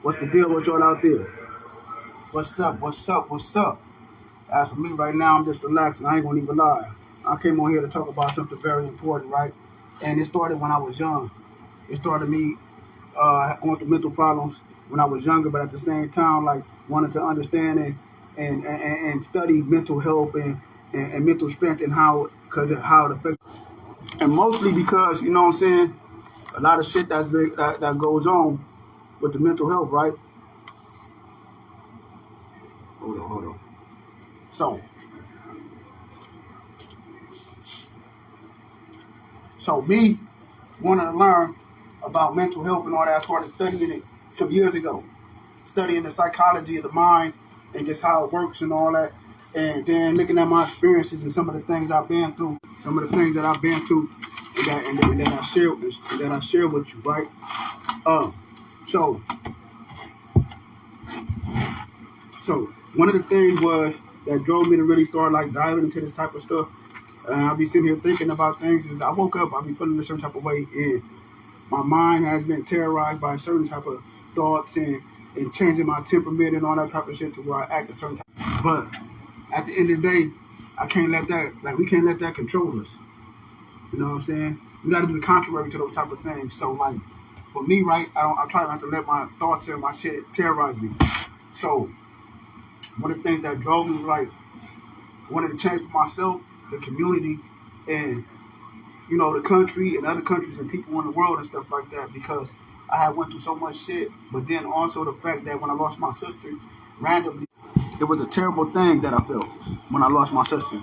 What's the deal with y'all out there? What's up? What's up? What's up? As for me right now, I'm just relaxing. I ain't gonna even lie. I came on here to talk about something very important, right? And it started when I was young. It started me going through mental problems when I was younger, but at the same time, like wanted to understand and study mental health and mental strength and how because of how it affects. And mostly because you know what I'm saying, a lot of shit that goes on with the mental health, right? Hold on. So, me wanting to learn about mental health and all that, I started studying it some years ago, studying the psychology of the mind and just how it works and all that. And then looking at my experiences and some of the things I've been through, and that I share with you, right? Um, so, so one of the things was that drove me to really start like diving into this type of stuff. I'll be sitting here thinking about things. As I woke up, I'll be feeling a certain type of way, and my mind has been terrorized by a certain type of thoughts and changing my temperament and all that type of shit to where I act a certain type. But at the end of the day, we can't let that control us. You know what I'm saying? We got to do the contrary to those type of things. So like, for me, right, I try not to let my thoughts and my shit terrorize me. So one of the things that drove me was like, wanted to change for myself, the community, and you know, the country and other countries and people in the world and stuff like that, because I had went through so much shit. But then also the fact that when I lost my sister randomly, it was a terrible thing that I felt when I lost my sister.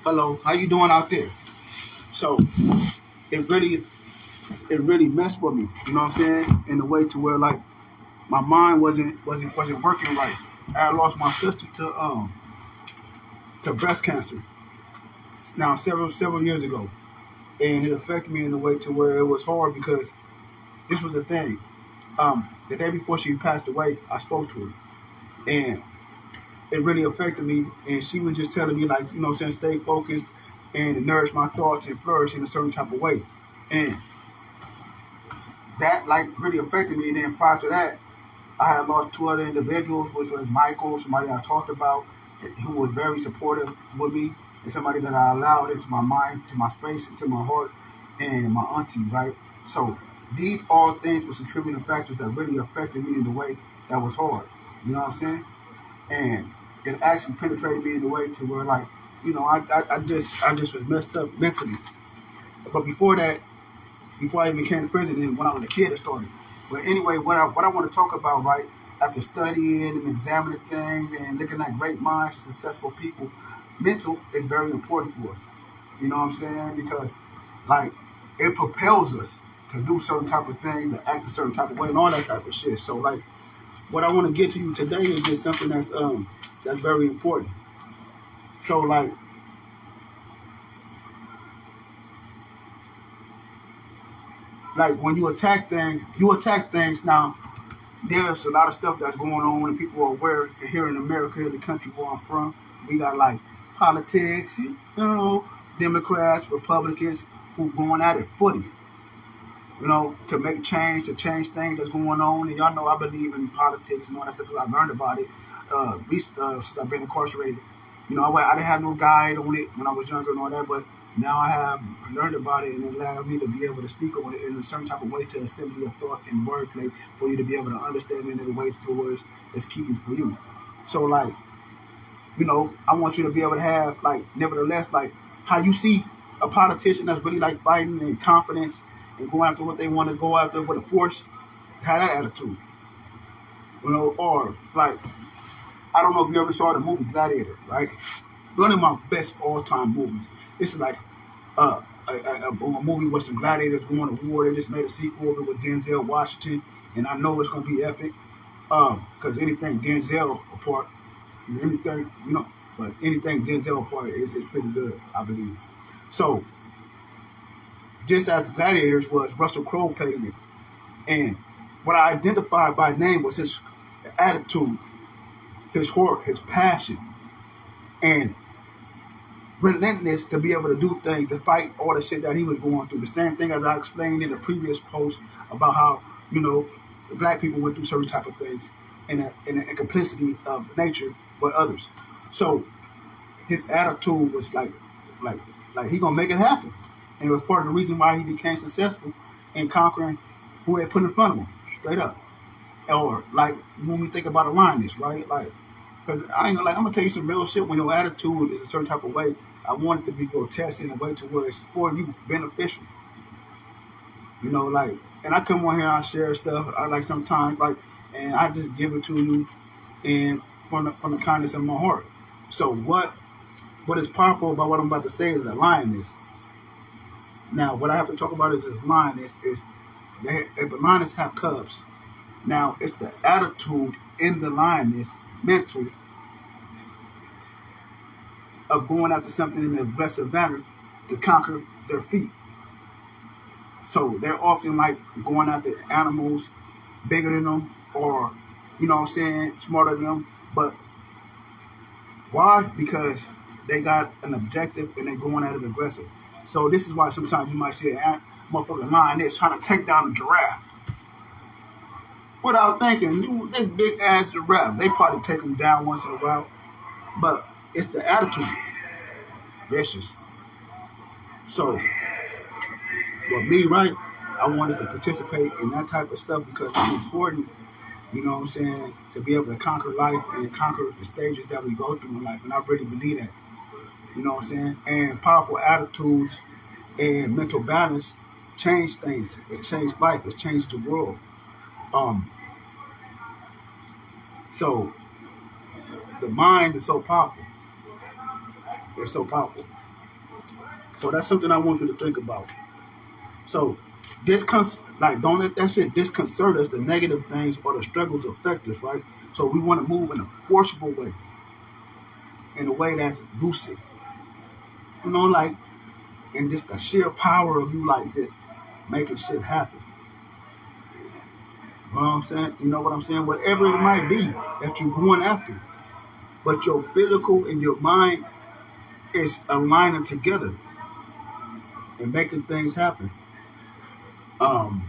Hello, how you doing out there? So it really messed with me, you know what I'm saying? In a way to where like my mind wasn't working right. I lost my sister to breast cancer now several years ago. And it affected me in a way to where it was hard because this was the thing. The day before she passed away, I spoke to her. And it really affected me. And she was just telling me, like, you know what I'm saying, stay focused and nourish my thoughts and flourish in a certain type of way. And that, like, really affected me. And then prior to that, I had lost two other individuals, which was Michael, somebody I talked about, who was very supportive with me, and somebody that I allowed into my mind, to my space, into my heart, and my auntie, right? So these all things were contributing factors that really affected me in a way that was hard. You know what I'm saying? And it actually penetrated me in a way to where, like, you know, I just was messed up mentally. But before that, before I even became the president, when I was a kid, it started. But anyway, what I want to talk about, right, after studying and examining things and looking at great minds and successful people, mental is very important for us. You know what I'm saying? Because, like, it propels us to do certain type of things, to act a certain type of way, and all that type of shit. So, like, what I want to get to you today is just something that's very important. So, like when you attack things now. There's a lot of stuff that's going on when people are aware. Here in America, the country where I'm from, we got like politics, you know, Democrats, Republicans, who going at it footy, you know, to make change, to change things that's going on. And y'all know I believe in politics and all that stuff. I learned about it since I've been incarcerated. You know, I didn't have no guide on it when I was younger and all that, but now I have learned about it, and it allowed me to be able to speak on it in a certain type of way, to assembly of thought and wordplay for you to be able to understand it in a way towards it's keeping for you. So, like, you know, I want you to be able to have, like, nevertheless, like, how you see a politician that's really, like, fighting and confidence and going after what they want to go after with a force, have that attitude. You know, or, like, I don't know if you ever saw the movie Gladiator, right? One of my best all-time movies. This is like a movie with some gladiators going to war. They just made a sequel of it with Denzel Washington, and I know it's going to be epic. Because anything Denzel apart, anything, you know, but anything Denzel apart is pretty good, I believe. So, just as Gladiators was, Russell Crowe played it. And what I identified by name was his attitude, his heart, his passion, and relentless to be able to do things, to fight all the shit that he was going through. The same thing as I explained in the previous post about how, you know, black people went through certain type of things in a complicity of nature with others. So his attitude was like like he gonna make it happen, and it was part of the reason why he became successful in conquering who they put in front of him, straight up. Or like when we think about a lioness, right? Like, cause I ain't gonna like I'm gonna tell you some real shit. When your attitude is a certain type of way, I want it to be grotesque in a way to where it's for you beneficial. You know, like, and I come on here, I share stuff. I like sometimes like, and I just give it to you, and from the kindness of my heart. So what is powerful about what I'm about to say is a lioness. Now, what I have to talk about is this lioness is if a lioness have cubs. Now, it's the attitude in the lioness mental of going after something in an aggressive manner to conquer their feet. So they're often like going after animals bigger than them or, you know what I'm saying, smarter than them. But why? Because they got an objective and they're going at it aggressive. So this is why sometimes you might see a motherfucking lioness trying to take down a giraffe without thinking, dude, this big ass giraffe. They probably take them down once in a while, but it's the attitude. Vicious. So, for me, right, I wanted to participate in that type of stuff because it's important, you know what I'm saying, to be able to conquer life and conquer the stages that we go through in life. And I really believe that, you know what I'm saying? And powerful attitudes and mental balance change things. It changed life. It changed the world. Um, so the mind is so powerful. It's so powerful. So that's something I want you to think about. So don't let that shit disconcert us. The negative things or the struggles affect us, right? So we want to move in a forcible way, in a way that's lucid. You know, like, and just the sheer power of you, like, just making shit happen. You know what I'm saying? You know what I'm saying? Whatever it might be that you're going after. But your physical and your mind is aligning together and making things happen. Um,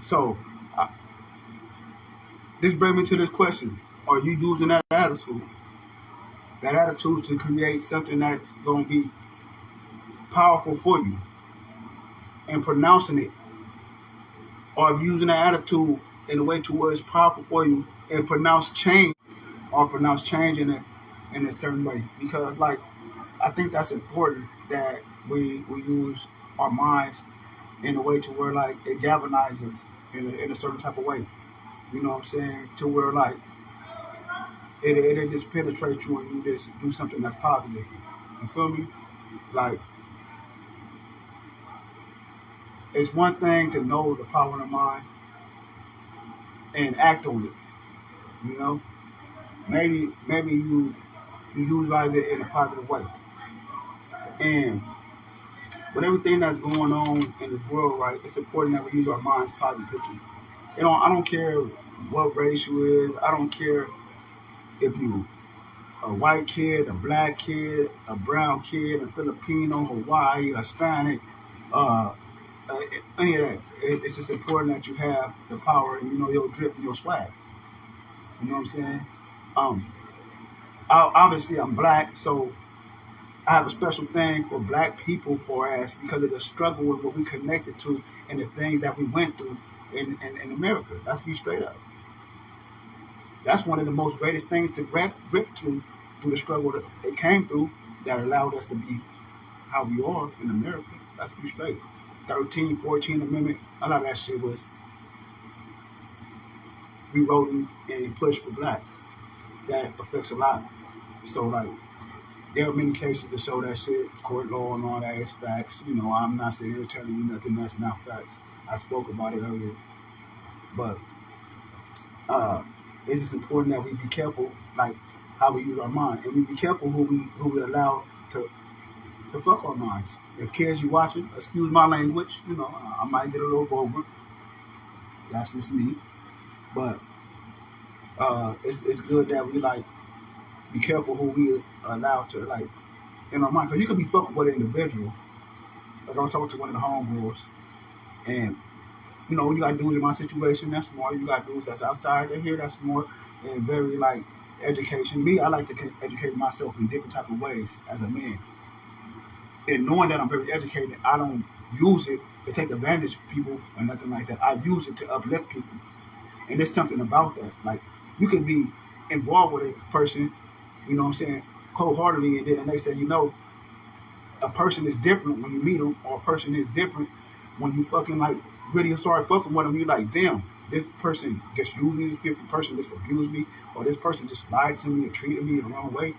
so, uh, this brings me to this question. Are you using that attitude? That attitude to create something that's going to be powerful for you and pronouncing it? Or using that attitude in a way to where it's powerful for you and pronounce change in a certain way? Because, like, I think that's important that we use our minds in a way to where, like, it galvanizes in a certain type of way. You know what I'm saying? To where, like, it just penetrates you and you just do something that's positive. You feel me? Like, it's one thing to know the power of the mind and act on it. You know, maybe you utilize it in a positive way. And with everything that's going on in this world, right, it's important that we use our minds positively. I don't care what race you is. I don't care if you a white kid, a black kid, a brown kid, a Filipino, Hawaii, Hispanic, uh, uh, any of that. It's just important that you have the power and, you know, your drip and your swag. You know what I'm saying? Um, Obviously I'm black, so I have a special thing for black people for us because of the struggle and what we connected to and the things that we went through in America. Let's be straight up. That's one of the most greatest things to grip through the struggle that they came through that allowed us to be how we are in America. Let's be straight. 13, 14 Amendment, a lot of that shit was rewrote and pushed for blacks. That affects a lot. So, like, there are many cases to show that shit, court law and all that is facts. You know, I'm not sitting here telling you nothing that's not facts. I spoke about it earlier. But it's just important that we be careful, like, how we use our mind. And we be careful who we allow to fuck our minds. If kids you watching, excuse my language, you know, I might get a little vulgar. That's just me. But it's good that we, like, be careful who we allow to, like, in our mind. Because you could be fucking with an individual. Like, I was talking to one of the homegirls, and You know, you got dudes in my situation that's smart. You got dudes that's outside of here that's smart and very like education. Me, I like to educate myself in different type of ways as a man. And knowing that I'm very educated, I don't use it to take advantage of people or nothing like that. I use it to uplift people. And there's something about that. Like you can be involved with a person, you know what I'm saying, cold heartedly, and then the next thing you know, a person is different when you meet them, or a person is different when you fucking like really start fucking with them. You're like, damn, this person just used me, this person just abused me, or this person just lied to me or treated me the wrong way.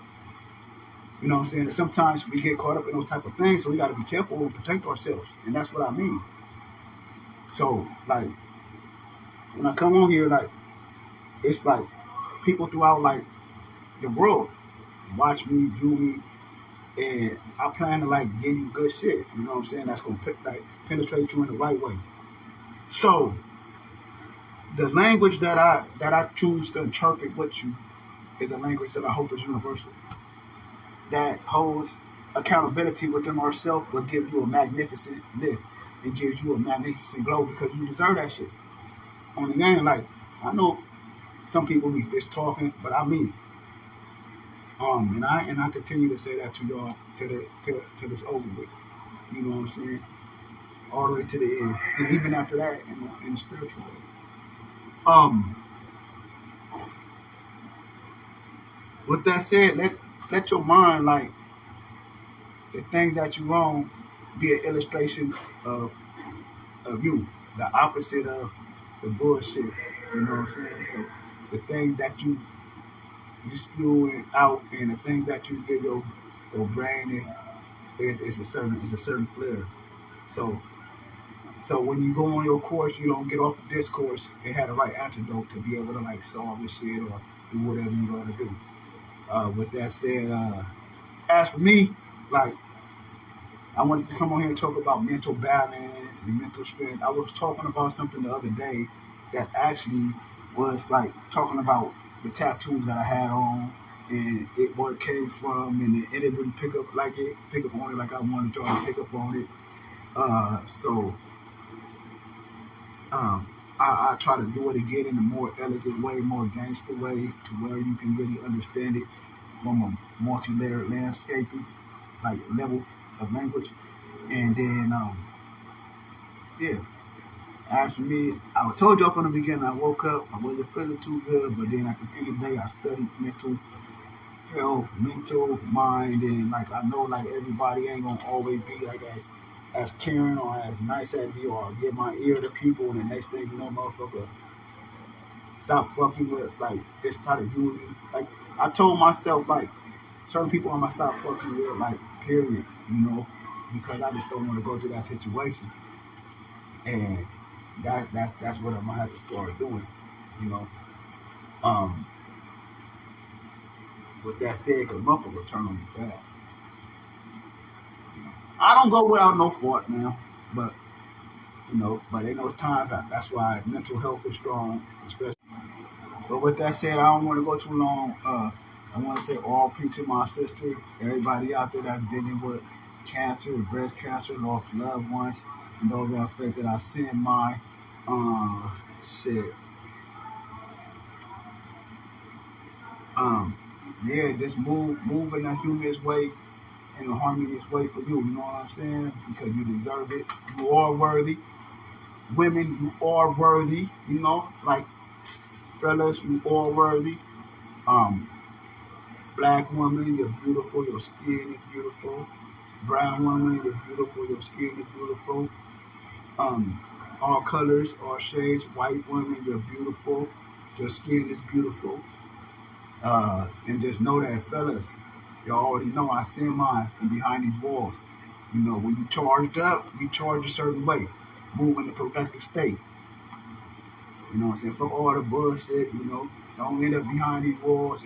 You know what I'm saying? And sometimes we get caught up in those type of things, so we got to be careful and protect ourselves. And that's what I mean. So, like, when I come on here, like, it's like people throughout, like, the world watch me, view me, and I plan to, like, give you good shit. You know what I'm saying? That's going to, like, penetrate you in the right way. So, the language that I choose to interpret with you is a language that I hope is universal, that holds accountability within ourselves, will give you a magnificent lift and gives you a magnificent glow because you deserve that shit. On the game, like, I know some people be just talking, but I mean it. And I continue to say that to y'all to this over with. You know what I'm saying? All the way to the end, and even after that, in the spiritual way. With that said, let your mind, like, the things that you own be an illustration of you, the opposite of the bullshit. You know what I'm saying? So the things that you spewing out and the things that you get your brain is a certain flair. So when you go on your course, you don't get off the discourse and have the right antidote to be able to like solve this shit or do whatever you gotta do. With that said, as for me, like, I wanted to come on here and talk about mental balance and mental strength. I was talking about something the other day that actually was like talking about the tattoos that I had on and where it came from, and it didn't really pick up on it like I wanted y'all to pick up on it. So I try to do it again in a more elegant way, more gangster way, to where you can really understand it from a multi-layered landscaping, like level of language. And then, yeah. As for me, I told y'all from the beginning, I woke up, I wasn't feeling too good, but then at the end of the day, I studied mental health, mental mind, and like I know like everybody ain't gonna always be like as caring or as nice as me or give my ear to people, and the next thing you know, motherfucker, stop fucking with, like, they started using, like, I told myself, like, certain people I'm gonna stop fucking with, like, period, you know, because I just don't want to go through that situation, and that's what I'm gonna have to start doing, you know. With that said, because motherfucker will turn on you fast. I don't go without no fault now, but in those times, that's why mental health is strong, especially. But with that said, I don't want to go too long. I want to say RP to my sister, everybody out there that's dealing with cancer, breast cancer, lost loved ones, and those that are affected. I send my shit. Yeah, just move in a humorous way, in a harmonious way for you. You know what I'm saying? Because you deserve it. You are worthy. Women, you are worthy. You know, like, fellas, you are worthy. Black woman, you're beautiful. Your skin is beautiful. Brown woman, you're beautiful. Your skin is beautiful. All colors, all shades. White woman, you're beautiful. Your skin is beautiful. And just know that, fellas, you already know I send mine from behind these walls. You know, when you charged up, you charge a certain way. Move in a productive state. You know what I'm saying? Fuck all the bullshit, you know. Don't end up behind these walls.